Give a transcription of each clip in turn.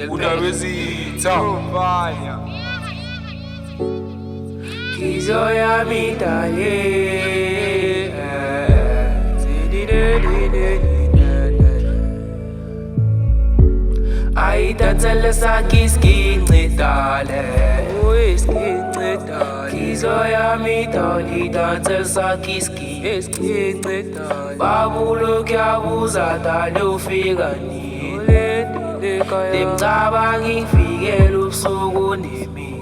Udaba ezitha Kizo yami dale Ayithathele sakhe isigincedale Kizo yami dale ithathele sakhe isigincedale Babulo kuyabuza dale ufika nini Lemcabanga ngifikele ubusuku nemini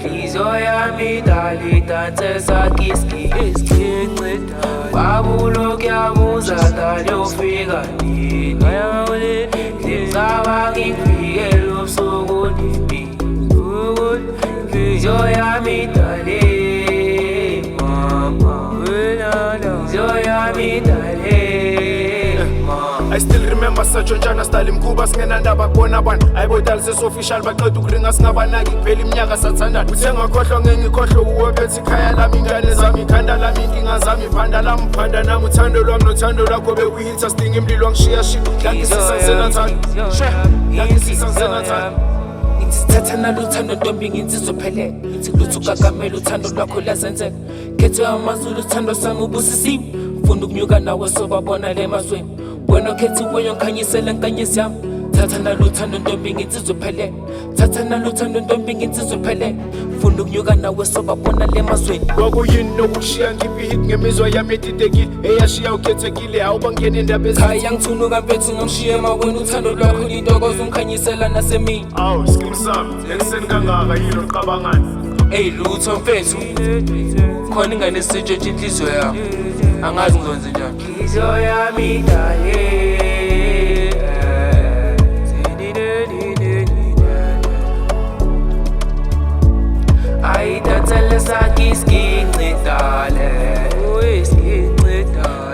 Kizo yami dale ithathele sakhe isigincedale Babulo kuyabuza dale ufika nini Lemcabanga ngifikele ubusuku nemini Kizo yami dale mama Kizo yami dale I still remember satshontshana style imkhuba singenandaba kubona abantu ayibodali sesofficial baqeda ukuringa singabanaki kuphela iminyaka sathandana uthe ngakhohlwa ngengikhohlwa uwe phethe ikhaya lami ingane zami ikhanda lami inkinga zami iphanda lami phanda nami uthando lwami nothando lwakho bekuyitha sidinga imlilo wangishiya Thathana luthando ntombi nginsizophelele Ngithi lutho ugagamela uthando lwakho lazenzela Khethe amazulu uthando sami ubusisiwe Funda ukunyuka nawe sobabona le mazweni Wena khethe uweyo ngikhanyisele nkanyezi yami Thathana luthando ntombi nginsizophelele Thathana luthando ntombi nginsizophelele Funda ukunyuka nawe sobabona le mazweni Kwakuyini nokushiya ngiphi hit ngemizwa yami edidekile eyashiya ukhethekile awubangena indaba Khaya ngithunuka mfethu ngamshiya emaweni uthando lwakho lintokozo ungikhanyisela nasemini skim sami ekuseni kangaka yini uqabangani Ey lutho mfethu khona ingane esitshetshe inhliziyo yami angazi ngizonze njani Kizo yami dale Ayithathele sakhe isigincedale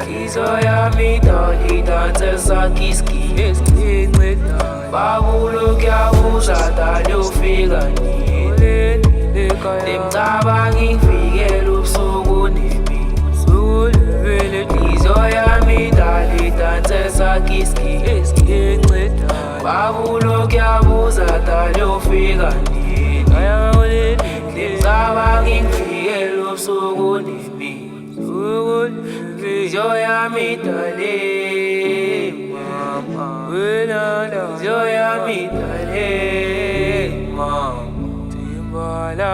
Kizo yami dale ithathele sakhe isigincedale Babulo kuyabuza dale ufika nini Lemcabanga ngifikele ubusuku nemini Kizo yami dale ithathele sakhe isigincedale Babulo kuyabuza dale ufika nini Lemcabanga ngifikele ubusuku nemini Kizo yami dale mama Kizo yami dale mama Timbala